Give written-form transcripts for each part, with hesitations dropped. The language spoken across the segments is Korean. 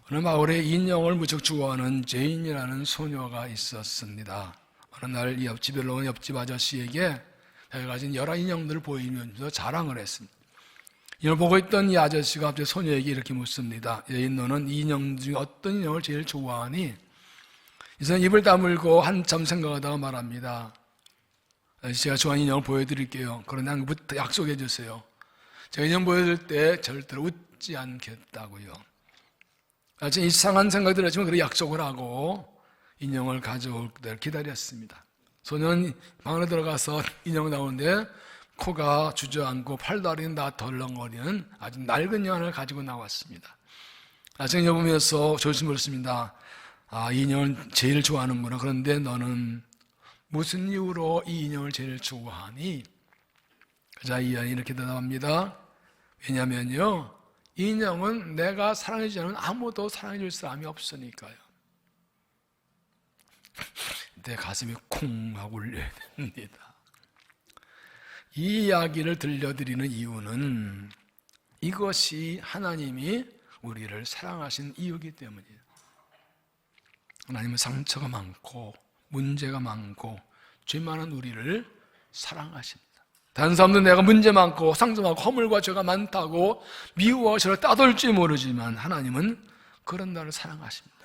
어느 마을에 인형을 무척 좋아하는 제인이라는 소녀가 있었습니다. 어느 날 집에 온 옆집 아저씨에게 자기가 가진 여러 인형들을 보이면서 자랑을 했습니다. 이걸 보고 있던 이 아저씨가 갑자기 소녀에게 이렇게 묻습니다. 제인, 너는 이 인형 중에 어떤 인형을 제일 좋아하니? 이 사람 입을 다물고 한참 생각하다가 말합니다. 제가 좋아하는 인형을 보여드릴게요. 그러나 약속해 주세요. 제가 인형 보여줄 때 절대로 웃지 않겠다고요. 아주 이상한 생각이 들었지만 그렇게 약속을 하고 인형을 가져올 때를 기다렸습니다. 소녀는 방으로 들어가서 인형 나오는데 코가 주저앉고 팔다리는 다 덜렁거리는 아주 낡은 인형을 가지고 나왔습니다. 나중에 보면서 조심히 물었습니다. 이 인형을 제일 좋아하는구나. 그런데 너는 무슨 이유로 이 인형을 제일 좋아하니? 자, 이 아이 이렇게 대답합니다. 왜냐면요, 이 인형은 내가 사랑해주지 않으면 아무도 사랑해줄 사람이 없으니까요. 내 가슴이 쿵 하고 울려야 됩니다. 이 이야기를 들려드리는 이유는 이것이 하나님이 우리를 사랑하신 이유이기 때문이에요. 하나님은 상처가 많고 문제가 많고 죄 많은 우리를 사랑하십니다. 다른 사람도 내가 문제 많고 상처 많고 허물과 죄가 많다고 미워하고 저를 따돌지 모르지만 하나님은 그런 나를 사랑하십니다.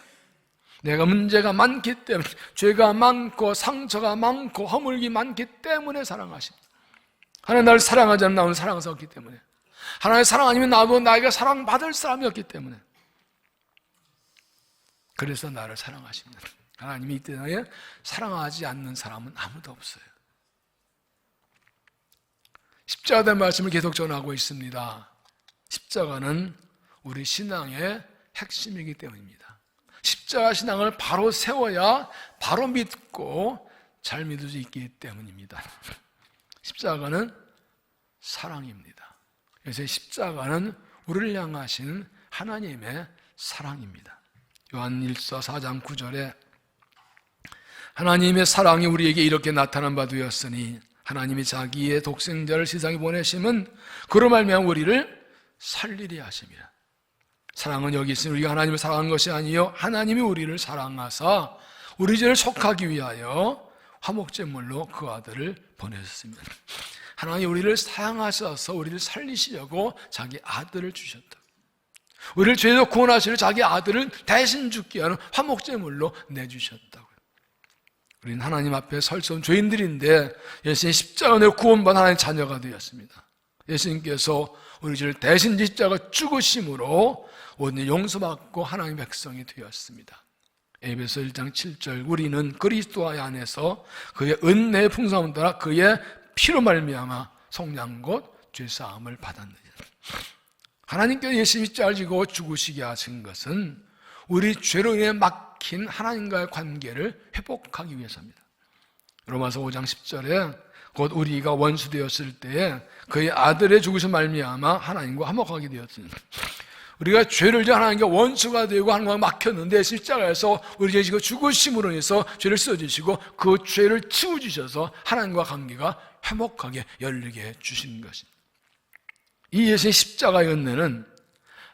내가 문제가 많기 때문에, 죄가 많고 상처가 많고 허물이 많기 때문에 사랑하십니다. 하나님 나를 사랑하지 않으면 나는 사랑할 수 없기 때문에, 하나님의 사랑 아니면 나도 나에게 사랑받을 사람이 없기 때문에, 그래서 나를 사랑하십니다. 하나님이 이때에 사랑하지 않는 사람은 아무도 없어요. 십자가에 대한 말씀을 계속 전하고 있습니다. 십자가는 우리 신앙의 핵심이기 때문입니다. 십자가 신앙을 바로 세워야 바로 믿고 잘 믿을 수 있기 때문입니다. 십자가는 사랑입니다. 그래서 십자가는 우리를 향하신 하나님의 사랑입니다. 요한 1서 4장 9절에 하나님의 사랑이 우리에게 이렇게 나타난 바 되었으니 하나님이 자기의 독생자를 세상에 보내심은 그로 말미암아 우리를 살리려 하심이라. 사랑은 여기 있으니 우리가 하나님을 사랑한 것이 아니요 하나님이 우리를 사랑하사 우리 죄를 속하기 위하여 화목제물로 그 아들을 보내셨습니다. 하나님이 우리를 사랑하셔서 우리를 살리시려고 자기 아들을 주셨다. 우리를 죄에서 구원하시려 자기 아들을 대신 죽게 하는 화목제물로 내주셨다고요. 우리는 하나님 앞에 설 수 없는 죄인들인데 예수님 십자가로 구원받은 하나님의 자녀가 되었습니다. 예수님께서 우리 죄를 대신 십자가 죽으심으로 오늘 용서받고 하나님의 백성이 되었습니다. 에베소 1장 7절 우리는 그리스도 안에서 그의 은혜의 풍성함을 따라 그의 피로 말미암아 속량 곧 죄사함을 받았느니라. 하나님께서 예수님이 십자가를 지고 죽으시게 하신 것은 우리 죄로 인해 막힌 하나님과의 관계를 회복하기 위해서입니다. 로마서 5장 10절에 곧 우리가 원수 되었을 때에 그의 아들의 죽으신 말미암아 하나님과 화목하게 되었습니다. 우리가 죄를 지어 하나님과 원수가 되고 하나님과 막혔는데 십자가에서 우리 죄 지고 죽으심으로 인해서 죄를 씻어주시고 그 죄를 치워주셔서 하나님과 관계가 회복하게 열리게 해주신 것입니다. 이 예수의 십자가의 은혜는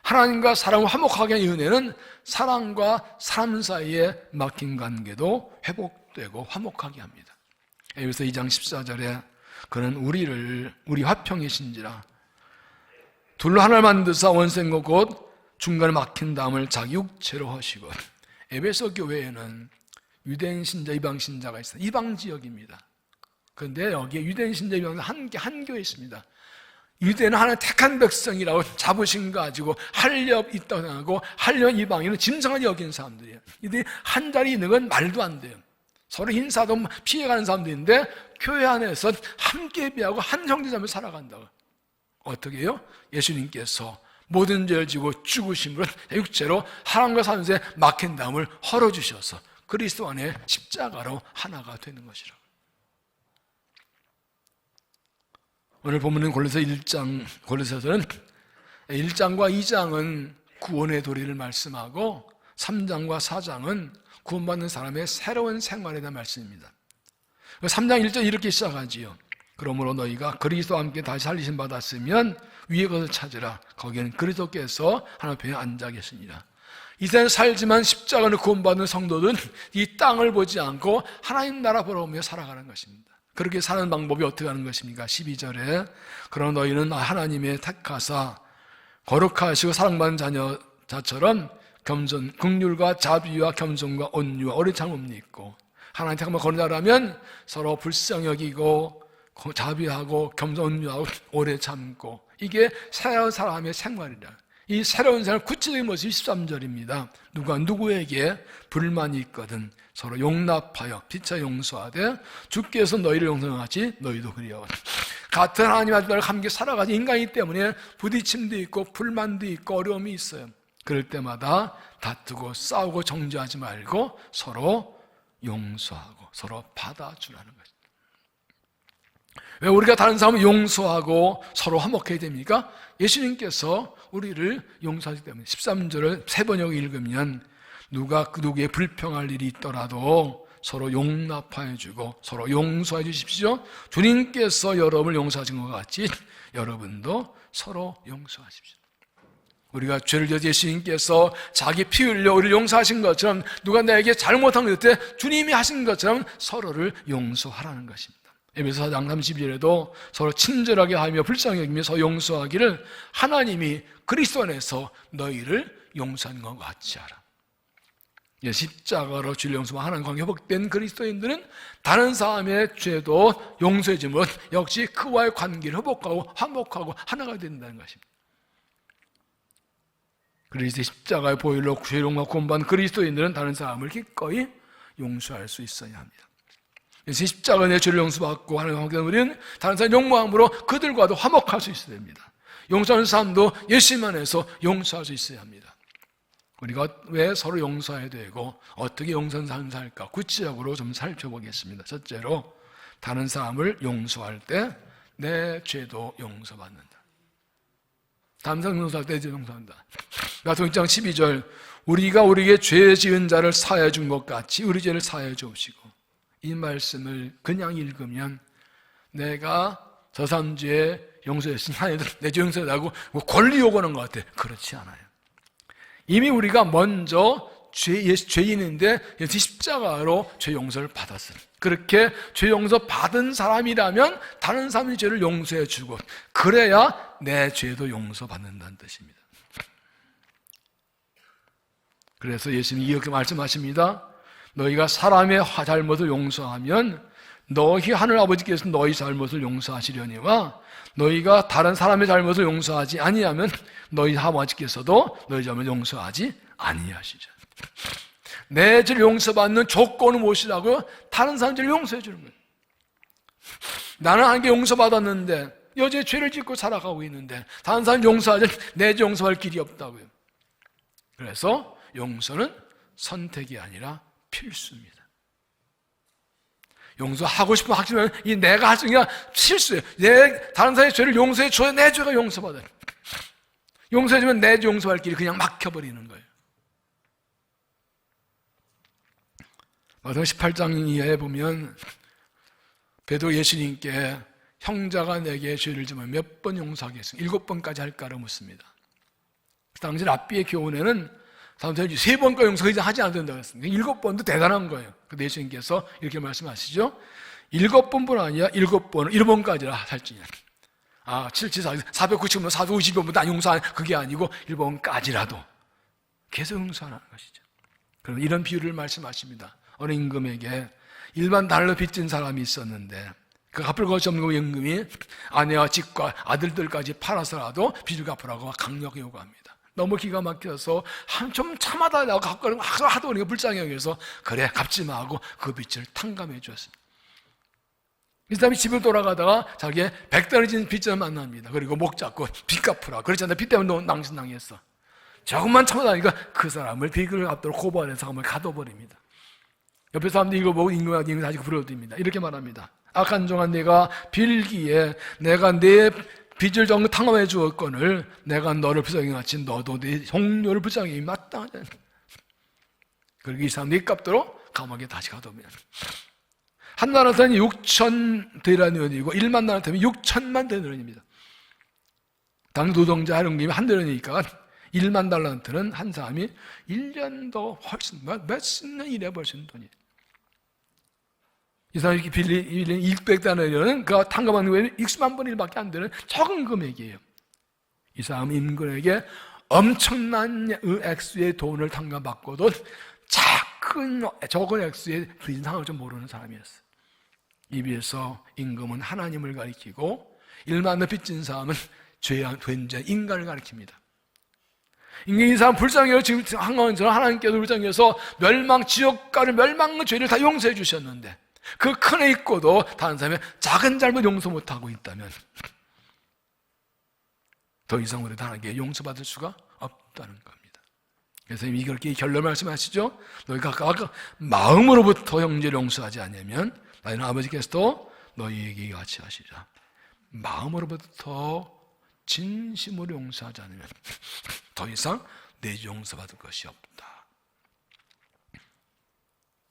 하나님과 사람을 화목하게 하는 은혜는 사람과 사람 사이에 막힌 관계도 회복되고 화목하게 합니다. 에베소 2장 14절에 그는 우리 화평이신지라 둘로 하나를 만드사 원생과 곧 중간에 막힌 담을 자기 육체로 하시고. 에베소 교회에는 유대인 신자, 이방 신자가 있어요. 이방 지역입니다. 그런데 여기에 유대인 신자, 이방 한 교회 있습니다. 유대인은 하나님 택한 백성이라고 자부심 가지고 할례 있다고 생각하고 할례 이방인은 짐승을 여긴 사람들이에요. 이들이 한 자리 있는 건 말도 안 돼요. 서로 인사도 피해가는 사람들인데 교회 안에서 함께 비하고 한 형제자매로 살아간다고. 어떻게 해요? 예수님께서 모든 죄를 지고 죽으심으로 육체로 하나님과 사는 데 막힌 담을 헐어주셔서 그리스도 안에 십자가로 하나가 되는 것이라고. 오늘 본문은 골로새서는 1장과 2장은 구원의 도리를 말씀하고 3장과 4장은 구원받는 사람의 새로운 생활에 대한 말씀입니다. 3장 1절 이렇게 시작하지요. 그러므로 너희가 그리스도와 함께 다시 살리심 받았으면 위의 것을 찾으라. 거기에는 그리스도께서 하나님 편에 앉아 계시니라. 이 세상에 살지만 십자가를 구원받는 성도들은 이 땅을 보지 않고 하나님 나라 보며 살아가는 것입니다. 그렇게 사는 방법이 어떻게 하는 것입니까? 12절에 그러나 너희는 하나님의 택하사 거룩하시고 사랑받는 자녀자처럼 겸손, 긍휼과 자비와 겸손과 온유와 오래 참음이 있고, 하나님 택하면 거룩한 자라면 서로 불쌍히 여기고 자비하고 겸손, 온유하고 오래 참고, 이게 새로운 사람의 생활이라. 이 새로운 사람 구체적인 모습이 13절입니다. 누가 누구에게 불만이 있거든 서로 용납하여 피차 용서하되 주께서 너희를 용서하지 너희도 그리하오. 같은 하나님 아들과 함께 살아가는 인간이기 때문에 부딪힘도 있고 불만도 있고 어려움이 있어요. 그럴 때마다 다투고 싸우고 정죄하지 말고 서로 용서하고 서로 받아주라는 것입니다. 왜 우리가 다른 사람을 용서하고 서로 화목해야 됩니까? 예수님께서 우리를 용서하기 때문에. 13절을 세 번역 읽으면 누가 누구의 불평할 일이 있더라도 서로 용납하여 주고 서로 용서해 주십시오. 주님께서 여러분을 용서하신 것 같이 여러분도 서로 용서하십시오. 우리가 죄를 지어 예수님께서 자기 피 흘려 우리를 용서하신 것처럼 누가 나에게 잘못한 것 때 주님이 하신 것처럼 서로를 용서하라는 것입니다. 에베소 4장 32절에도 서로 친절하게 하며 불쌍히 여기며 서로 용서하기를 하나님이 그리스도 안에서 너희를 용서한 것 같이 하라. 십자가로 주를 용서하며 하나님과 회복된 그리스도인들은 다른 사람의 죄도 용서해 주면 역시 그와의 관계를 회복하고 화목하고 하나가 된다는 것입니다. 그리스도의 십자가의 보혈로 죄롱과 구원받은 그리스도인들은 다른 사람을 기꺼이 용서할 수 있어야 합니다. 십자가 내 죄를 용서받고 하나님과 함께 우리는 다른 사람 용모함으로 그들과도 화목할 수 있어야 됩니다. 용서하는 사람도 예수님 안에서 용서할 수 있어야 합니다. 우리가 왜 서로 용서해야 되고 어떻게 용서하는 사람을 살까? 구체적으로 좀 살펴보겠습니다. 첫째로 다른 사람을 용서할 때 내 죄도 용서받는다. 다른 사람 용서할 때 내 죄도 용서한다. 마태복음 6장 12절 우리가 우리에게 죄 지은 자를 사하여 준 것 같이 우리 죄를 사하여 주옵시고. 이 말씀을 그냥 읽으면 내가 저 사람 죄 용서했으니 내 죄 용서해달라고 권리 요구하는 것 같아. 그렇지 않아요. 이미 우리가 먼저 죄인인데 십자가로 죄 용서를 받았어요. 그렇게 죄 용서 받은 사람이라면 다른 사람의 죄를 용서해 주고 그래야 내 죄도 용서받는다는 뜻입니다. 그래서 예수님이 이렇게 말씀하십니다. 너희가 사람의 잘못을 용서하면 너희 하늘 아버지께서 너희 잘못을 용서하시려니와 너희가 다른 사람의 잘못을 용서하지 아니하면 너희 아버지께서도 너희 잘못을 용서하지 아니하시죠. 내 죄를 용서받는 조건은 무엇이라고요? 다른 사람 죄를 용서해 주는 거예요. 나는 하나님께 용서받았는데 여전히 죄를 짓고 살아가고 있는데 다른 사람 용서하지 내 죄 용서할 길이 없다고요. 그래서 용서는 선택이 아니라 필수입니다. 용서하고 싶으면 하지만 이 내가 할 수 있는 게 실수예요. 다른 사람의 죄를 용서해 줘야 내 죄가 용서받아요. 용서해 주면 내 죄 용서할 길이 그냥 막혀버리는 거예요. 마태복음 18장 이하에 보면 베드로 예수님께 형제가 내게 죄를 지면 몇 번 용서하겠습니까? 7번까지 할까를 묻습니다. 당시 랍비의 교훈에는 사람들이 3번까지 용서하지 않아도 된다고 했습니다. 7번도 대단한 거예요. 근데 예수님께서 이렇게 말씀하시죠. 7번뿐 아니라 7번은 1번까지라 할지냐. 490번, 450번보다 용서하는 그게 아니고 1번까지라도 계속 용서하는 것이죠. 그럼 이런 비유를 말씀하십니다. 어느 임금에게 일반 달러 빚진 사람이 있었는데 그 갚을 것이 없는 임금이 아내와 집과 아들들까지 팔아서라도 빚을 갚으라고 강력히 요구합니다. 너무 기가 막혀서 좀 참아달라고 하도 보니까 불쌍히 여겨서 그래 갚지 마 하고 그 빚을 탕감해 주었습니다. 이 사람이 집을 돌아가다가 자기의 100달러 진 빚을 만납니다. 그리고 목 잡고 빚 갚으라. 그렇지 않나 빚 때문에 낭신당했어. 조금만 참아다니까 그 사람을 빚을 갚도록 고발해서 한번 가둬버립니다. 옆에 사람들이 이거 보고 임금이 다시 부르짖습니다. 이렇게 말합니다. 악한 종아 내가 빌기에 내가 내 빚을 정말 탕감해 주었거늘 내가 너를 불쌍히 여겼지 너도 내 동료를 불쌍히 여김이 마땅하지. 그리고 이 사람 네 값도록 감옥에 다시 가둬옵니다. 한 나라에서는 6천 데나리온이고 1만 나라에 되면 6천만 데나리온입니다. 당 노동자 하령님이 한 데나리온이니까 1만 달란트는 한 사람이 1년 더 훨씬 몇십 년 일해 벌신 돈이. 이 사람이 빌린 600달러는 그 탕감하는 거에는 60만 번 일밖에 안 되는 적은 금액이에요. 이 사람 인근에게 엄청난 액수의 돈을 탕감받고도 적은 액수의 그 인상을 좀 모르는 사람이었어요. 이 비해서 임금은 하나님을 가리키고 1만 더 빚진 사람은 된 죄 인간을 가리킵니다. 이 사람 불쌍해요. 지금 한 것처럼 하나님께서 불쌍해서 지옥가를 멸망의 죄를 다 용서해 주셨는데 그 큰 애 있고도 다른 사람의 작은 잘못 용서 못하고 있다면 더 이상 우리 하나님께 용서받을 수가 없다는 겁니다. 그래서 이렇게 결론 말씀하시죠. 너희가 각각 마음으로부터 형제를 용서하지 않으면 나는 아버지께서도 너희에게 같이 하시리라. 마음으로부터 진심으로 용서하지 않으면 더 이상 내 용서받을 것이 없다.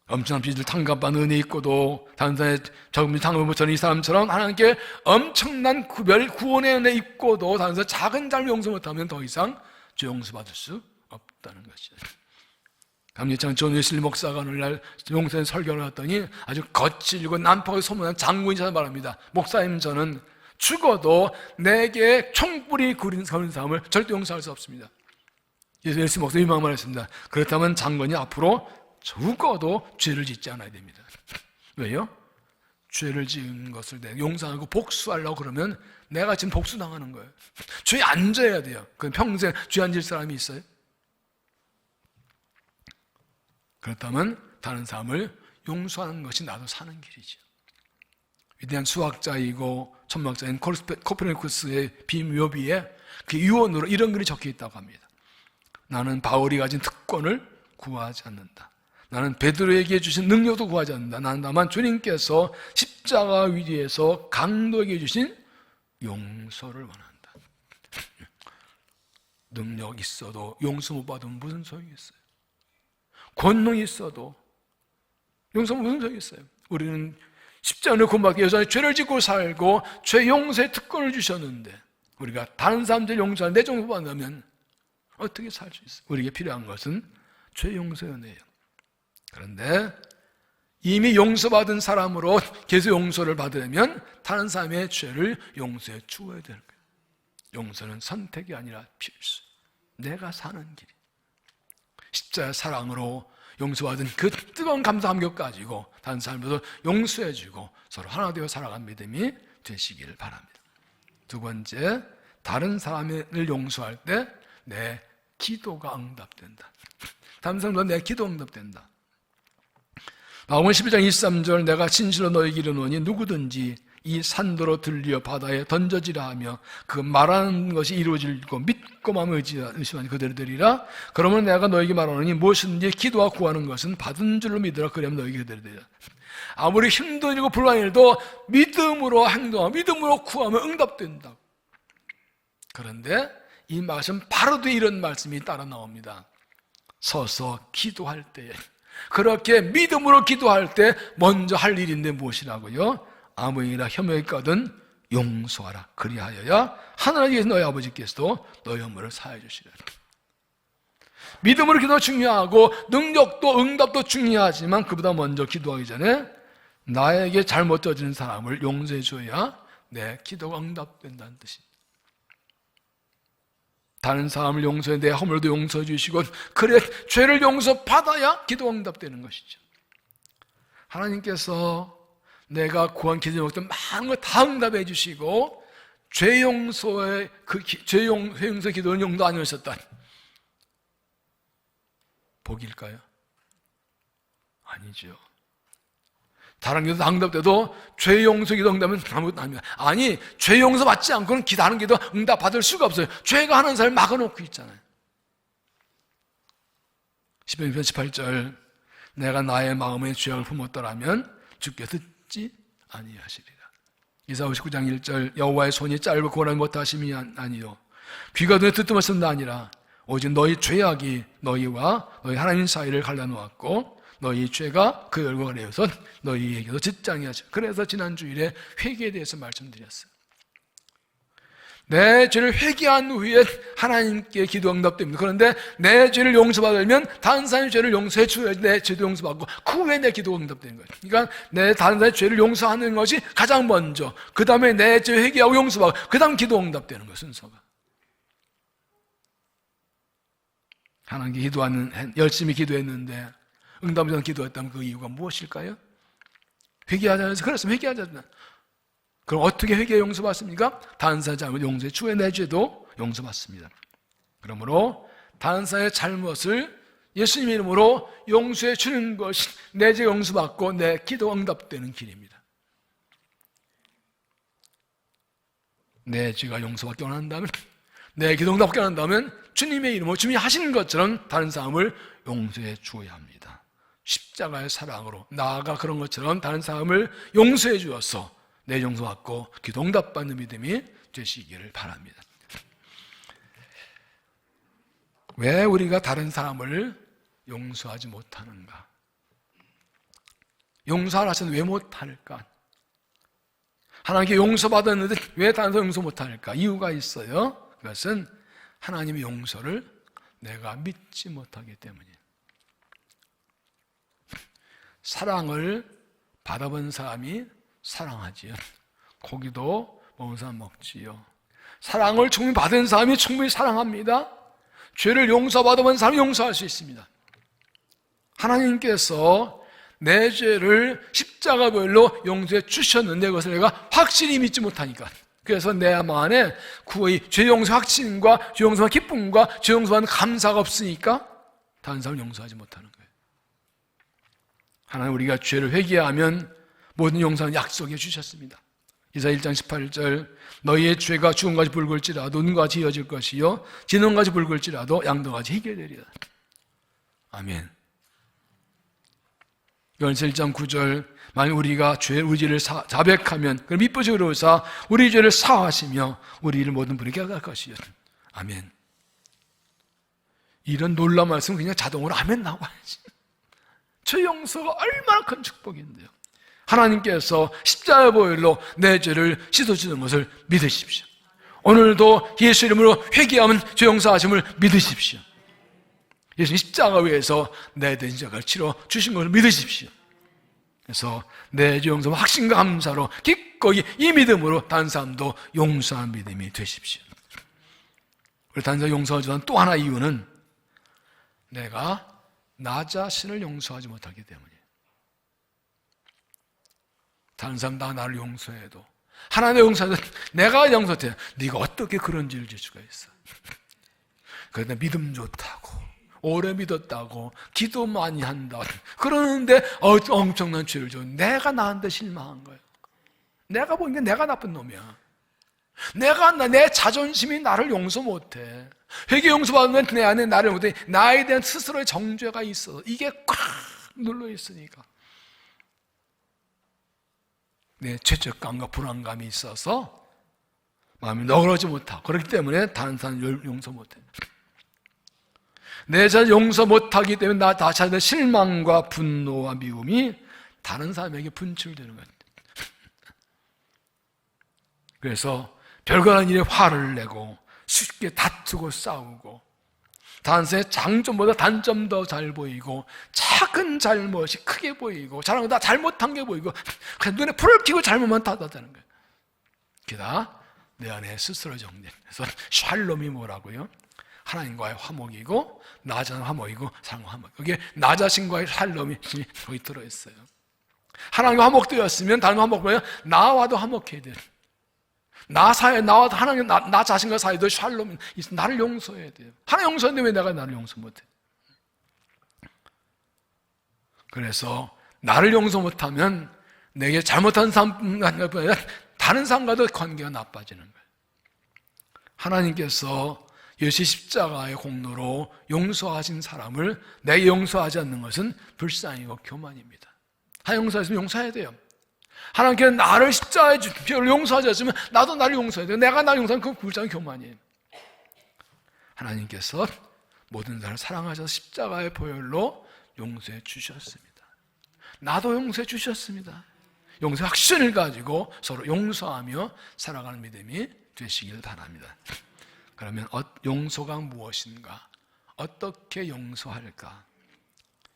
엄청난 빚을 탕감받는 은혜 있고도 다른 사람의 적은 빚 탕감을 못하는 이 사람처럼 하나님께 엄청난 구원의 은혜 있고도 다른 사람의 작은 잘못 용서 못하면 더 이상 죄 용서받을 수 없다는 것이죠. 감리장 존 웨슬리 목사가 오늘날 용서의 설교를 했더니 아주 거칠고 난폭하게 소문난 장군이 말합니다. 목사님, 저는 죽어도 내게 총불이 그린 사람을 절대 용서할 수 없습니다. 웨슬리 목사님이 이 말을 했습니다. 그렇다면 장군이 앞으로 죽어도 죄를 짓지 않아야 됩니다. 왜요? 죄를 지은 것을 내가 용서하고 복수하려고 그러면 내가 지금 복수당하는 거예요. 죄 안 져야 돼요. 그럼 평생 죄 안 질 사람이 있어요? 그렇다면 다른 사람을 용서하는 것이 나도 사는 길이죠. 위대한 수학자이고 천문학자인 코페르니쿠스의 비묘비에 그 유언으로 이런 글이 적혀 있다고 합니다. 나는 바울이 가진 특권을 구하지 않는다. 나는 베드로에게 주신 능력도 구하지 않는다. 나는 다만 주님께서 십자가 위에서 강도에게 주신 용서를 원한다. 능력 있어도 용서 못 받으면 무슨 소용이 있어요? 권능이 있어도 용서 무슨 소용이 있어요? 우리는 십자가를 고맙게 여전히 죄를 짓고 살고 죄 용서의 특권을 주셨는데 우리가 다른 사람들 용서할 내 정도 받으면 어떻게 살 수 있어요? 우리에게 필요한 것은 죄 용서의 은혜예요. 그런데 이미 용서받은 사람으로 계속 용서를 받으려면 다른 사람의 죄를 용서해 주어야 되는 거예요. 용서는 선택이 아니라 필수. 내가 사는 길이. 십자가의 사랑으로 용서받은 그 뜨거운 감사 감격 가지고 다른 사람들도 용서해주고 서로 하나 되어 살아간 믿음이 되시기를 바랍니다. 두 번째, 다른 사람을 용서할 때 내 기도가 응답된다. 다른 사람도 내 기도 응답된다. 마가복음 11장 23절 내가 진실로 너희에게 이르노니 누구든지 이 산도로 들려 바다에 던져지라 하며 그 말하는 것이 이루어질고 믿고 마음에 의심하니 그대로 되리라. 그러면 내가 너에게 말하노니 무엇이든지 기도와 구하는 것은 받은 줄로 믿으라. 그러면 너에게 그대로 되리라. 아무리 힘든 일이고 불안한 일도 믿음으로 행동하고 믿음으로 구하면 응답된다. 그런데 이 말씀 바로 뒤에 이런 말씀이 따라 나옵니다. 서서 기도할 때에, 그렇게 믿음으로 기도할 때 먼저 할 일인데 무엇이라고요? 아무 일이나 혐오에 까든 용서하라. 그리하여야 하나님께서 너희 아버지께서도 너희 허물을 사해 주시리라. 믿음으로 기도 중요하고 능력도 응답도 중요하지만 그보다 먼저 기도하기 전에 나에게 잘못 저지른 사람을 용서해 줘야 내 기도가 응답된다는 뜻입니다. 다른 사람을 용서해 내 허물도 용서해 주시고 그래 죄를 용서받아야 기도가 응답되는 것이죠. 하나님께서 내가 구한 기도 먹던 많은 거 다 응답해 주시고 죄 용서의 죄 용서 기도는 용도 아니었었다. 복일까요? 아니죠. 다른 기도 응답돼도 죄 용서 기도 응답은 아무것도 아닙니다. 아니, 죄 용서 받지 않고는 다른 기도 응답 받을 수가 없어요. 죄가 하는 사람을 막아놓고 있잖아요. 시편 18절 내가 나의 마음에 죄악을 품었더라면 주께서 듣지 아니하시리라. 이사야 59장 1절 여호와의 손이 짧고 고난 못하심이 아니요 귀가 눈에 듣도 못한다 아니라 오직 너희 죄악이 너희와 너희 하나님 사이를 갈라놓았고 너희 죄가 그 열과 가려서 너희에게도 짓지 아니하시리라. 그래서 지난 주일에 회개에 대해서 말씀드렸어요. 내 죄를 회개한 후에 하나님께 기도 응답됩니다. 그런데 내 죄를 용서받으면 다른 사람의 죄를 용서해 줘야지 내 죄도 용서받고 그 후에 내 기도가 응답되는 거예요. 그러니까 내 다른 사람의 죄를 용서하는 것이 가장 먼저, 그 다음에 내 죄 회개하고 용서받고 그 다음 기도 응답되는 거예요. 순서가. 하나님께 기도하는, 열심히 기도했는데 응답이 안 기도했다면 그 이유가 무엇일까요? 회개하자 해서 그랬으면 회개하자. 그럼 어떻게 회개 용서받습니까? 다른 사람의 잘못 용서해 주에 내 죄도 용서받습니다. 그러므로 다른 사람의 잘못을 예수님 이름으로 용서해 주는 것이 내 죄 용서받고 내 기도 응답되는 길입니다. 내 죄가 용서받기 원한다면, 내 기도 응답받기 원한다면 주님의 이름으로 주님이 하시는 것처럼 다른 사람을 용서해 주어야 합니다. 십자가의 사랑으로 나아가 그런 것처럼 다른 사람을 용서해 주어서 내 용서받고 기도 응답받는 믿음이 되시기를 바랍니다. 왜 우리가 다른 사람을 용서하지 못하는가? 용서하라 하셨는데 왜 못할까? 하나님께 용서받았는데 왜 다른 사람 용서 못할까? 이유가 있어요. 그것은 하나님의 용서를 내가 믿지 못하기 때문이에요. 사랑을 받아본 사람이 사랑하지요. 고기도 먹은 사람 먹지요. 사랑을 충분히 받은 사람이 충분히 사랑합니다. 죄를 용서받아본 사람이 용서할 수 있습니다. 하나님께서 내 죄를 십자가별로 용서해 주셨는데 그것을 내가 확실히 믿지 못하니까, 그래서 내 안에 구의 죄 용서 확신과 죄 용서의 기쁨과 죄 용서하는 감사가 없으니까 다른 사람을 용서하지 못하는 거예요. 하나님 우리가 죄를 회개하면 모든 용서는 약속해 주셨습니다. 이사야 1장 18절 너희의 죄가 죽음같이 붉을지라도 눈같이 이어질 것이요 진홍같이 붉을지라도 양도같이 희게 되리라. 아멘. 요한서 1장 9절 만일 우리가 죄의 의지를 자백하면 그럼 미쁘시고 그러사 우리 죄를 사하시며 우리를 모든 분에게 할 것이요. 아멘. 이런 놀라운 말씀 그냥 자동으로 아멘 나와야지. 죄 용서가 얼마나 큰 축복인데요. 하나님께서 십자가 보혈로 내 죄를 씻어주는 것을 믿으십시오. 오늘도 예수 이름으로 회개하면 죄 용서하심을 믿으십시오. 예수님 십자가 위에서 내 대신자가 치러 주신 것을 믿으십시오. 그래서 내 죄 용서 확신과 감사로 기꺼이 이 믿음으로 다른 사람도 용서하는 믿음이 되십시오. 우리 다른 사람 용서하지 또 하나 이유는 내가 나 자신을 용서하지 못하기 때문이에요. 다른 사람 다 나를 용서해도 하나님 용서해도 내가 용서해. 네가 어떻게 그런 죄를 질 수가 있어? 그런데 믿음 좋다고 오래 믿었다고 기도 많이 한다 그러는데 엄청난 죄를 줘. 내가 나한테 실망한 거예요. 내가 보니까 내가 나쁜 놈이야. 내 자존심이 나를 용서 못해. 회개 용서받으면 내 안에 나를 못해. 나에 대한 스스로의 정죄가 있어. 이게 꽉 눌러 있으니까 내 죄책감과 불안감이 있어서 마음이 너그러지 못하고 그렇기 때문에 다른 사람을 용서 못해. 내 자신을 용서 못하기 때문에 나 자신의 실망과 분노와 미움이 다른 사람에게 분출되는 거예요. 그래서 별거한 일에 화를 내고 쉽게 다투고 싸우고 다른 사람의 장점보다 단점 더 잘 보이고 작은 잘못이 크게 보이고 잘한 거 다 잘못한 게 보이고 그냥 눈에 불을 켜고 잘못만 탓하다는 거예요. 그게 다 내 안에 스스로 정된. 그래서 샬롬이 뭐라고요? 하나님과의 화목이고 나 자신의 화목이고 사람과 화목. 여기에 나 자신과의 샬롬이 거기 들어있어요. 하나님과 화목되었으면 다른 화목되면 나와도 화목해야 돼요. 나와도 하나님 나 자신과 사이도 샬롬 있어. 나를 용서해야 돼요. 하나님 용서했는데 왜 내가 나를 용서 못해? 그래서 나를 용서 못하면 내게 잘못한 사람뿐 아니라 다른 사람과도 관계가 나빠지는 거예요. 하나님께서 예수 십자가의 공로로 용서하신 사람을 내게 용서하지 않는 것은 불쌍이고 교만입니다. 하나님 용서했으면 용서해야 돼요. 하나님께서 나를 십자가에 피를 용서하지 않으면 나도 나를 용서해야 돼요. 내가 나를 용서하면 그건 불쌍한 교만이에요. 하나님께서 모든 사람을 사랑하셔서 십자가의 보혈로 용서해 주셨습니다. 나도 용서해 주셨습니다. 용서의 확신을 가지고 서로 용서하며 살아가는 믿음이 되시길 바랍니다. 그러면 용서가 무엇인가? 어떻게 용서할까?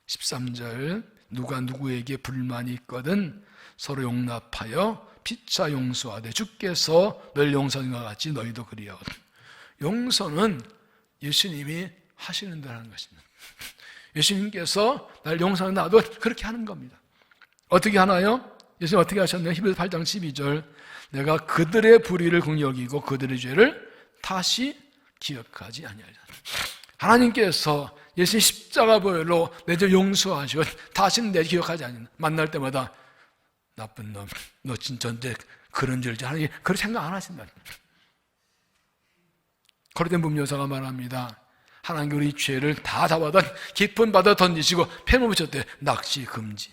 13절, 누가 누구에게 불만이 있거든 서로 용납하여 피차 용서하되 주께서 널 용서한 것 같이 너희도 그리여. 용서는 예수님이 하시는 대로 하는 것입니다. 예수님께서 날 용서하는 나도 그렇게 하는 겁니다. 어떻게 하나요? 예수님 어떻게 하셨나요? 히브리서 8장 12절, 내가 그들의 불의를 긍휼히 여기고 그들의 죄를 다시 기억하지 아니하리라. 하나님께서 예수님 십자가 보혈로 내 죄 용서하시고 다시는 내 기억하지 않는, 만날 때마다 나쁜 놈, 너 진짜 내 그런 죄를 하나님 그렇게 생각 안 하신다. 거리된 분묘사가 말합니다. 하나님 우리 죄를 다 잡아다 깊은 바다 던지시고 폐물 붙였대. 낚시 금지.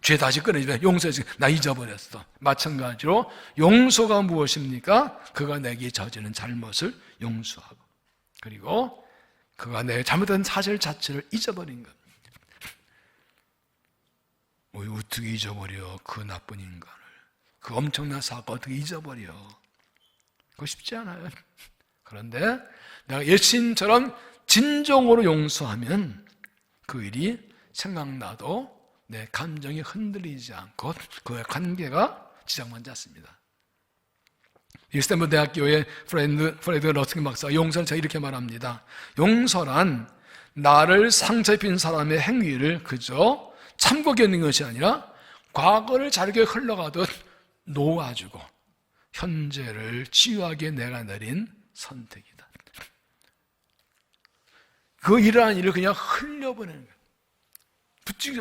죄 다시 꺼내주면 용서해서 나 잊어버렸어. 마찬가지로 용서가 무엇입니까? 그가 내게 저지른 잘못을 용서하고, 그리고 그가 내게 잘못한 사실 자체를 잊어버린 것. 어떻게 잊어버려? 그 나쁜 인간을, 그 엄청난 사건 어떻게 잊어버려? 그거 쉽지 않아요. 그런데 내가 예수님처럼 진정으로 용서하면 그 일이 생각나도 내 감정이 흔들리지 않고 그의 관계가 지장받지 않습니다. 스탠퍼드 대학교의 프레드 러스킨 박사가 용서를 제가 이렇게 말합니다. 용서란 나를 상처 입힌 사람의 행위를 그저 참고 견디는 것이 아니라 과거를 잘게 흘러가듯 놓아주고 현재를 치유하기에 내가 내린 선택이다. 그 일어난 일을 그냥 흘려보내는 거예요.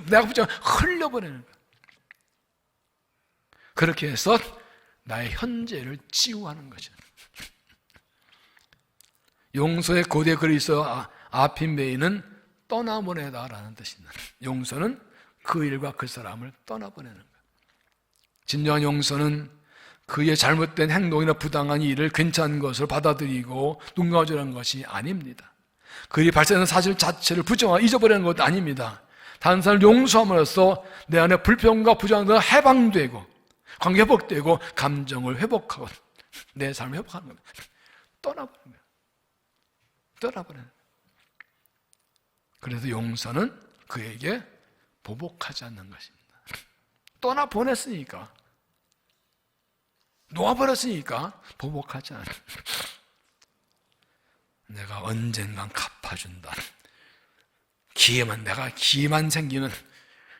내가 붙잡아 흘려보내는 거예요. 그렇게 해서 나의 현재를 치유하는 거죠. 용서의 고대 그리스어 아핀메이는 떠나보내다라는 뜻입니다. 용서는 그 일과 그 사람을 떠나보내는 거예요. 진정한 용서는 그의 잘못된 행동이나 부당한 일을 괜찮은 것으로 받아들이고 눈 감아주는 것이 아닙니다. 그 일이 발생한 사실 자체를 부정하고 잊어버리는 것도 아닙니다. 다른 사람을 용서함으로써 내 안에 불평과 부정과 해방되고 관계 회복되고 감정을 회복하고 내 삶을 회복하는 겁니다. 떠나버리는 거예요. 떠나버리는 거예요. 그래서 용서는 그에게 보복하지 않는 것입니다. 떠나보냈으니까, 놓아버렸으니까 보복하지 않아요. 내가 언젠간 갚아준다. 내가 기회만 생기면,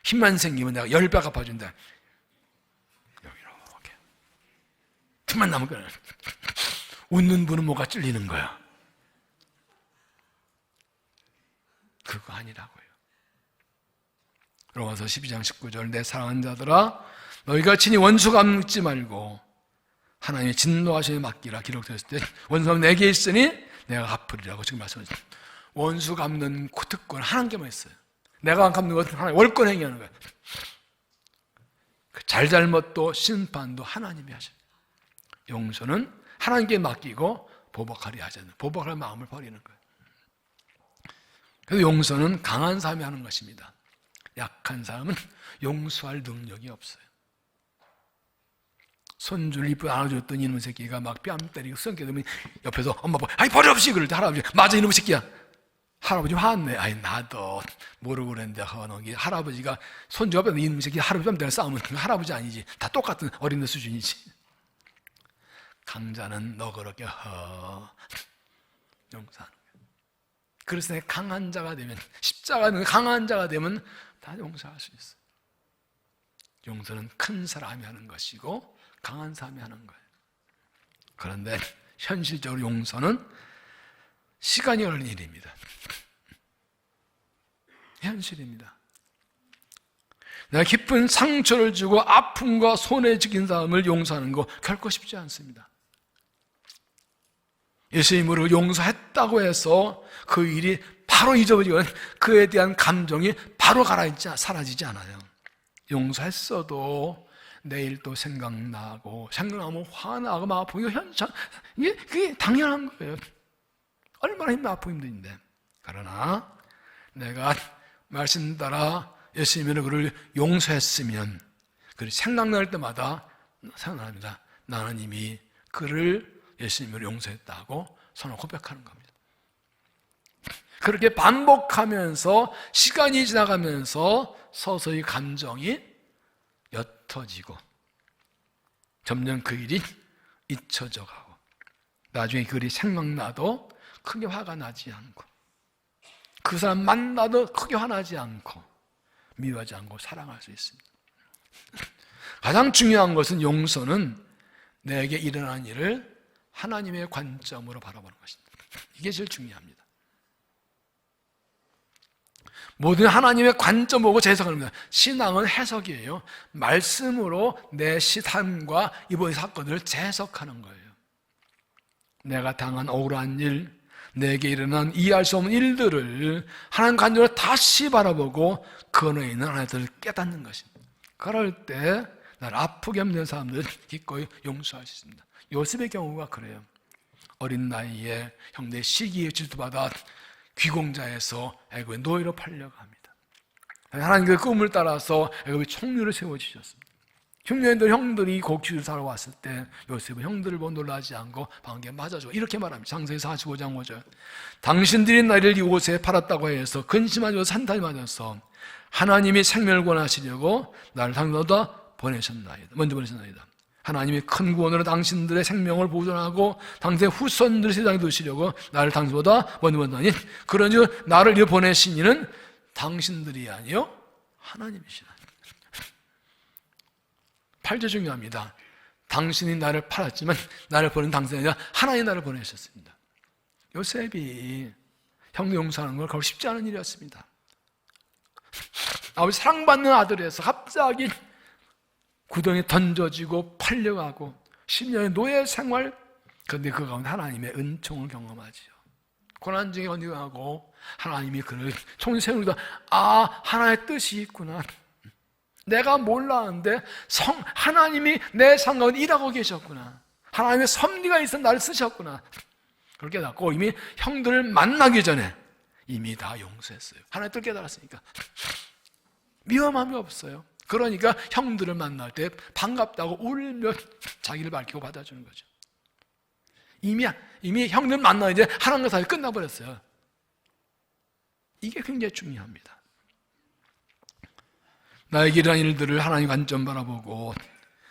힘만 생기면 내가 10배 갚아준다. 이렇게 틈만 남은 거야. 웃는 분은 뭐가 찔리는 거야. 그거 아니라고요. 로마서 12장 19절, 내 사랑하는 자들아 너희가 친히 원수 갚지 말고 하나님의 진노하심에 맡기라 기록되었을 때 원수는 내게 있으니 내가 갚으리라고 지금 말씀하셨습니다. 원수 갚는 특권 하나님께만 있어요. 내가 안 갚는 것은 하나님 월권 행위하는 거예요. 그 잘잘못도 심판도 하나님이 하십니다. 용서는 하나님께 맡기고 보복하려 하지 않는, 보복할 마음을 버리는 거예요. 그래서 용서는 강한 사람이 하는 것입니다. 약한 사람은 용서할 능력이 없어요. 손주를 이쁘게 안아줬더니 이놈의 새끼가 막 뺨 때리고 성격 되면 옆에서 엄마 보고 아이 버릇없이 그럴 때 할아버지 맞아 이놈의 새끼야. 할아버지 화났네. 아이 나도 모르고 그랬는데 할아버지가 손주 앞에서 이놈의 새끼 할아버지 뺨 때리고 싸우면 할아버지 아니지. 다 똑같은 어린애 수준이지. 강자는 너그럽게 용서하는 거예요. 그래서 내가 강한 자가 되면, 십자가는 강한 자가 되면 다 용서할 수 있어요. 용서는 큰 사람이 하는 것이고 강한 사람이 하는 거예요. 그런데 현실적으로 용서는 시간이 걸리는 일입니다. 현실입니다. 내가 깊은 상처를 주고 아픔과 손해 지킨 사람을 용서하는 거 결코 쉽지 않습니다. 예수님으로 용서했다고 해서 그 일이 바로 잊어버리거나 그에 대한 감정이 바로 사라지지 않아요. 용서했어도 내일 또 생각나고 화나고 막 아프고 그게 당연한 거예요. 얼마나 아프고 힘든데. 그러나 내가 말씀 따라 예수님으로 그를 용서했으면 그를 생각날 때마다 생각납니다. 나는 이미 그를 예수님을 용서했다고 선을 고백하는 겁니다. 그렇게 반복하면서 시간이 지나가면서 서서히 감정이 옅어지고 점점 그 일이 잊혀져 가고 나중에 그 일이 생각나도 크게 화가 나지 않고 그 사람 만나도 크게 화나지 않고 미워하지 않고 사랑할 수 있습니다. 가장 중요한 것은 용서는 내게 일어난 일을 하나님의 관점으로 바라보는 것입니다. 이게 제일 중요합니다. 모든 하나님의 관점 보고 재해석하는 겁니다. 신앙은 해석이에요. 말씀으로 내 삶과 이번 사건을 재해석하는 거예요. 내가 당한 억울한 일, 내게 일어난 이해할 수 없는 일들을 하나님 관점으로 다시 바라보고 그 안에 있는 하나님을 깨닫는 것입니다. 그럴 때 나를 아프게 만든 사람들은 기꺼이 용서할 수 있습니다. 요셉의 경우가 그래요. 어린 나이에 형제의 시기에 질투받아 귀공자에서 애굽의 노예로 팔려갑니다. 하나님 그 꿈을 따라서 애굽의 총리를 세워주셨습니다. 형들이 곡식을 사러 왔을 때 요셉은 형들을 보고 놀라지 않고 방귀에 맞아줘 이렇게 말합니다. 창세기 45장 5절. 당신들이 나를 이곳에 팔았다고 해서 근심하고 산탄이 맞아서 하나님이 생명을 권하시려고 나를 당신보다 먼저 보내셨나이다. 하나님이 큰 구원으로 당신들의 생명을 보존하고 당신의 후손들을 세상에 두시려고 나를 당신보다 먼저 보내다니 그러니 나를 이어 보내신 이는 당신들이 아니요 하나님이시라. 8절 중요합니다. 당신이 나를 팔았지만 나를 보낸 당신이 아니라 하나님이 나를 보내셨습니다. 요셉이 형제 용서하는 걸 그걸 쉽지 않은 일이었습니다. 아버지 사랑받는 아들에서 갑자기 구덩이에 던져지고 팔려가고 10년의 노예 생활. 그런데 그 가운데 하나님의 은총을 경험하지요. 고난 중에 견디하고 하나님이 그를 총리 세우니까 하나의 뜻이 있구나. 내가 몰랐는데 하나님이 내 삶 가운데 일하고 계셨구나. 하나님의 섭리가 있어 나를 쓰셨구나. 그렇게 깨닫고 이미 형들을 만나기 전에 이미 다 용서했어요. 하나님 뜻 깨달았으니까 위험함이 없어요. 그러니까 형들을 만날 때 반갑다고 울며 자기를 밝히고 받아주는 거죠. 이미 형들 만나 이제 하나님과 사이 끝나버렸어요. 이게 굉장히 중요합니다. 나에게 이러한 일들을 하나님 관점 바라보고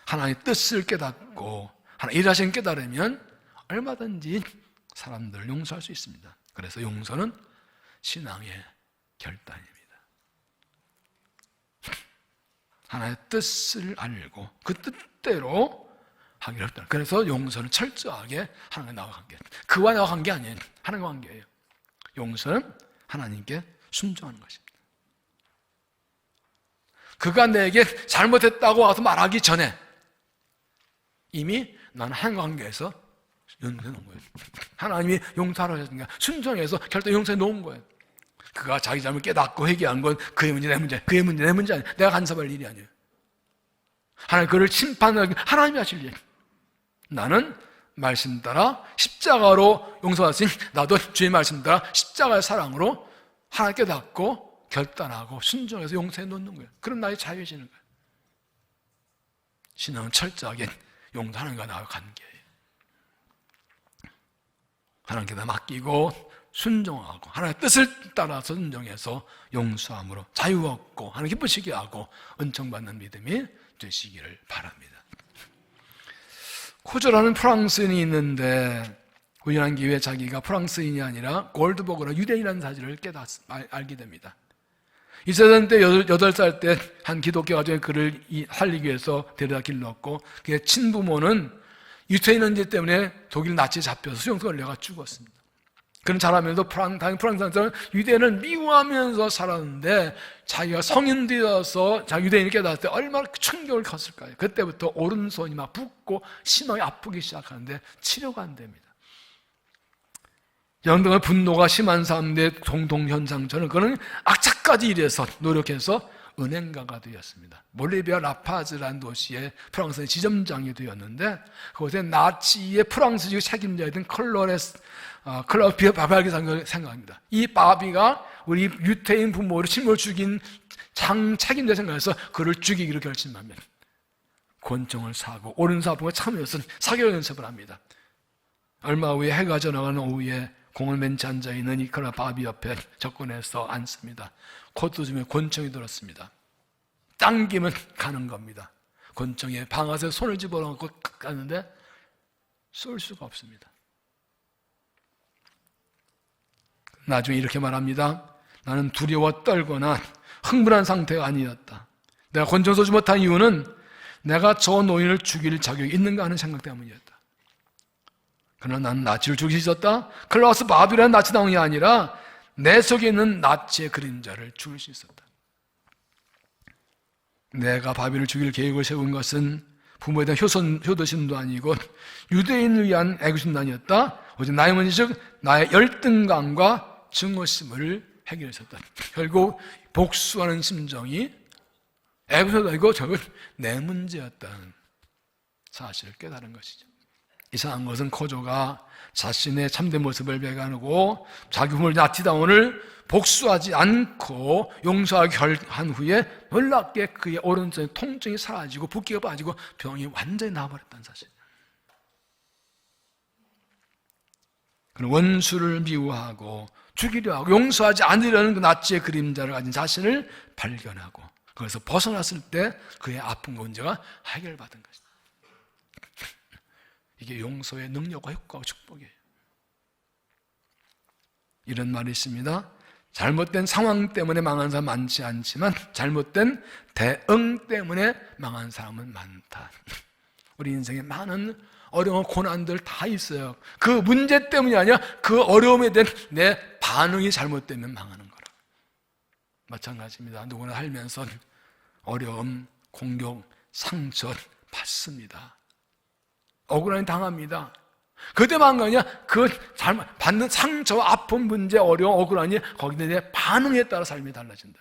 하나님의 뜻을 깨닫고 하나님 일하신 깨달으면 얼마든지 사람들을 용서할 수 있습니다. 그래서 용서는 신앙의 결단입니다. 하나의 뜻을 알고 그 뜻대로 하기로 했다. 그래서 용서는 철저하게 하나님과 나와 관계, 그와 나와 관계 아니에요. 하나님과 관계예요. 용서는 하나님께 순종하는 것입니다. 그가 내게 잘못했다고 와서 말하기 전에 이미 나는 하나님과 관계에서 용서해 놓은 거예요. 하나님이 용서하라고 하셨으니까 순종해서 결단 용서해 놓은 거예요. 그가 자기 잘못 깨닫고 회개한 건 그의 문제, 내 문제, 그의 문제, 내 문제 아니에요. 내가 간섭할 일이 아니에요. 하나님 그를 심판하기 하나님이 하실 일. 나는 말씀 따라 십자가로 용서하신 나도 주의 말씀 따라 십자가의 사랑으로 하나님 깨닫고 결단하고 순종해서 용서해 놓는 거예요. 그럼 나의 자유해지는 거예요. 신앙은 철저하게 용서하는가 나와 관계예요. 하나님께 다 맡기고 순종하고 하나님의 뜻을 따라서 순종해서 용서함으로 자유 얻고 하나님 기쁘시게 하고 은총받는 믿음이 되시기를 바랍니다. 코조라는 프랑스인이 있는데 우연한 기회에 자기가 프랑스인이 아니라 골드버그라 유대인이라는 사실을 알게 됩니다. 이세던 때 8살 때 한 기독교 가정에 그를 살리기 위해서 데려다 길렀고 그의 친부모는 유태인인지 때문에 독일 나치에 잡혀서 수용소 걸려가 죽었습니다. 그는 자라면서 프랑스에서는 유대인을 미워하면서 살았는데 자기가 성인 되어서 유대인을 깨달을 때 얼마나 충격을 컸을까요? 그때부터 오른손이 막 붓고 심하게 아프기 시작하는데 치료가 안 됩니다. 영등의 분노가 심한 사람들의 공동현상처럼 그는 악착까지 일해서 노력해서 은행가가 되었습니다. 볼리비아 라파즈라는 도시에 프랑스의 지점장이 되었는데 그곳에 나치의 프랑스식 책임자였던 클럽 바비가 생각합니다. 이 바비가 우리 유태인 부모를 친구를 죽인 책임자 생각해서 그를 죽이기로 결심합니다. 권총을 사고 오른사분과 참여해서 사격 연습을 합니다. 얼마 후에 해가 져나가는 오후에 공을 맨치 앉아있는 니콜라 바비 옆에 접근해서 앉습니다. 콧도중에 권총이 들었습니다. 당기면 가는 겁니다. 권총에 방아쇠 손을 집어넣고 갔는데 쏠 수가 없습니다. 나중에 이렇게 말합니다. 나는 두려워 떨거나 흥분한 상태가 아니었다. 내가 권총 쏘지 못한 이유는 내가 저 노인을 죽일 자격이 있는가 하는 생각 때문이었다. 그러나 나는 나치를 죽일 수 있었다. 클라우스 바비라는 나치당이 아니라 내 속에 있는 나치의 그림자를 죽일 수 있었다. 내가 바비를 죽일 계획을 세운 것은 부모에 대한 효도심도 아니고 유대인을 위한 애국심도 아니었다. 오직 나의 문제 즉 나의 열등감과 증오심을 해결했었다. 결국 복수하는 심정이 애국심도 아니고 결국 내 문제였다는 사실을 깨달은 것이죠. 이상한 것은 코조가 자신의 참된 모습을 배가하고 자기 부모를 나치다운을 복수하지 않고 용서하기 한 후에 놀랍게 그의 오른손에 통증이 사라지고 붓기가 빠지고 병이 완전히 나아버렸다는 사실. 그는 원수를 미워하고 죽이려 하고 용서하지 않으려는 그 나치의 그림자를 가진 자신을 발견하고 그래서 벗어났을 때 그의 아픔과 문제가 해결받은 것이다. 이게 용서의 능력과 효과와 축복이에요. 이런 말이 있습니다. 잘못된 상황 때문에 망한 사람 많지 않지만 잘못된 대응 때문에 망한 사람은 많다. 우리 인생에 많은 어려운 고난들 다 있어요. 그 문제 때문이 아니라 그 어려움에 대한 내 반응이 잘못되면 망하는 거라. 마찬가지입니다. 누구나 살면서 어려움, 공격, 상처 받습니다. 억울함이 당합니다. 그때만 가냐? 그 받는 상처, 아픈 문제, 어려움, 억울하니 거기에 대해 반응에 따라 삶이 달라진다.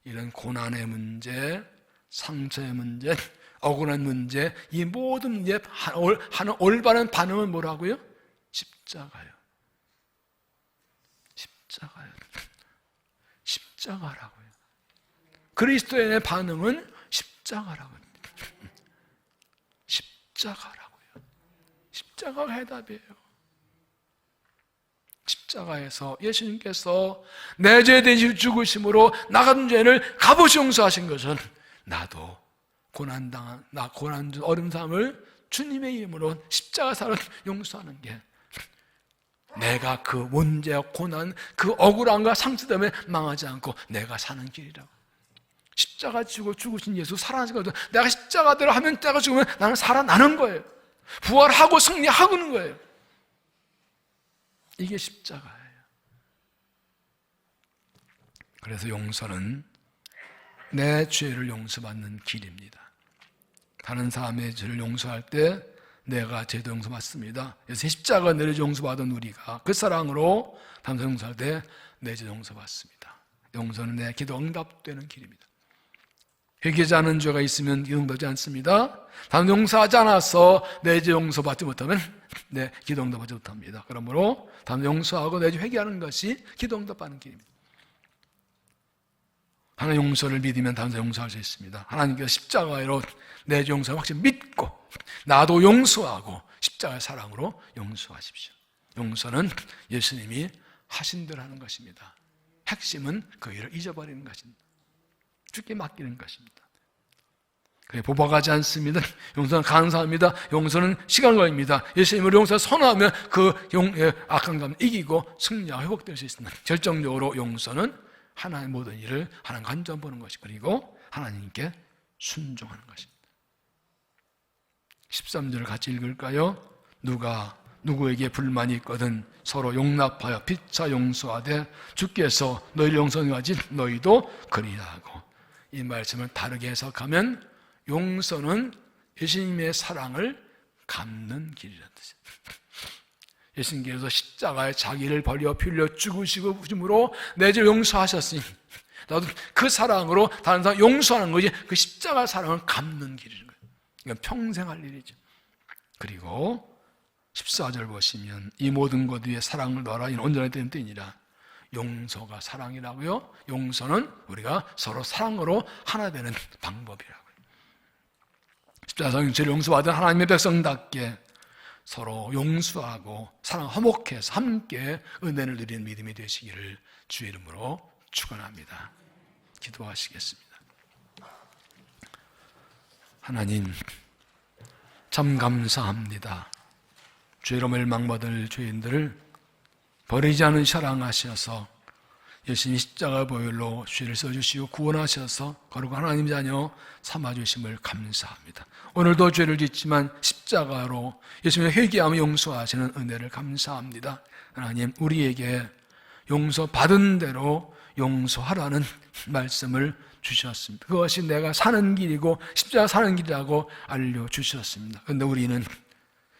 이런 고난의 문제, 상처의 문제, 억울한 문제, 이 모든 문제 하는 올바른 반응은 뭐라고요? 십자가요. 십자가요. 십자가라고요. 그리스도의 반응은 십자가라고요. 십자가라고요. 십자가가 해답이에요. 십자가에서 예수님께서 내 죄에 대해 죽으심으로 나 같은 죄를 값없이 용서하신 것은 나도 고난당한 어려운 삶을 주님의 이름으로 십자가사를 용서하는 게 내가 그 문제와 고난, 그 억울함과 상처 때문에 망하지 않고 내가 사는 길이라고. 십자가 지고 죽으신 예수 살아나신 거죠. 내가 십자가대로 하면 십자가 죽으면 나는 살아나는 거예요. 부활하고 승리하고는 거예요. 이게 십자가예요. 그래서 용서는 내 죄를 용서받는 길입니다. 다른 사람의 죄를 용서할 때 내가 죄도 용서받습니다. 그래서 십자가 내려 용서받은 우리가 그 사랑으로 다른 사람 용서할 때 내 죄 용서받습니다. 용서는 내 기도 응답되는 길입니다. 회개하지 않은 죄가 있으면 기도 응답하지 않습니다. 다른 용서하지 않아서 내 죄 용서받지 못하면 내 기도 응답하지 못합니다. 그러므로 다른 용서하고 내 죄 회개하는 것이 기도 응답하는 길입니다. 하나님 용서를 믿으면 다른 사람 용서할 수 있습니다. 하나님께서 십자가로 내 죄 용서를 확실히 믿고 나도 용서하고 십자가의 사랑으로 용서하십시오. 용서는 예수님이 하신 대로 하는 것입니다. 핵심은 그 일을 잊어버리는 것입니다. 주께 맡기는 것입니다. 그게 보복하지 않습니다. 용서는 감사합니다. 용서는 시간 걸립니다. 예수님을 용서 선호하면 그 악한 감을 이기고 승리하고 회복될 수 있습니다. 결정적으로 용서는 하나님의 모든 일을 하나님 관점 보는 것이 그리고 하나님께 순종하는 것입니다. 13절을 같이 읽을까요? 누가 누구에게 불만이 있거든 서로 용납하여 피차 용서하되 주께서 너희를 용서하지 너희도 그리하고. 이 말씀을 다르게 해석하면 용서는 예수님의 사랑을 갚는 길이라는 뜻이에요. 예수님께서 십자가에 자기를 버려 피 흘려 죽으심으로 내 죄를 용서하셨으니 나도 그 사랑으로 다른 사람 용서하는 것이 그 십자가 사랑을 갚는 길인 거예요. 이건 평생 할 일이죠. 그리고 14절 보시면 이 모든 것 위에 사랑을 넣어라. 이는 온전히 된 뜻이니라. 용서가 사랑이라고요. 용서는 우리가 서로 사랑으로 하나 되는 방법이라고요. 십자가에서 죄를 용서받은 하나님의 백성답게 서로 용서하고 사랑 화목해서 함께 은혜를 누리는 믿음이 되시기를 주의 이름으로 축원합니다. 기도하시겠습니다. 하나님, 참 감사합니다. 죄로 멸망받을 죄인들을 버리지 않은 사랑하셔서 예수님이 십자가 보혈로 죄를 써주시고 구원하셔서 거룩한 하나님 자녀 삼아주심을 감사합니다. 오늘도 죄를 짓지만 십자가로 예수님의 회개하며 용서하시는 은혜를 감사합니다. 하나님, 우리에게 용서받은 대로 용서하라는 말씀을 주셨습니다. 그것이 내가 사는 길이고 십자가 사는 길이라고 알려주셨습니다. 그런데 우리는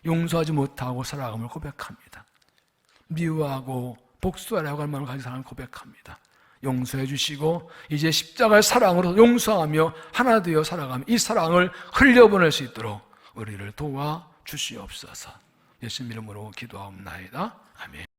용서하지 못하고 살아감을 고백합니다. 미워하고 복수하라고 할 마음을 가지고 사랑을 고백합니다. 용서해 주시고 이제 십자가의 사랑으로 용서하며 하나 되어 살아가며 이 사랑을 흘려보낼 수 있도록 우리를 도와주시옵소서. 예수님 이름으로 기도하옵나이다. 아멘.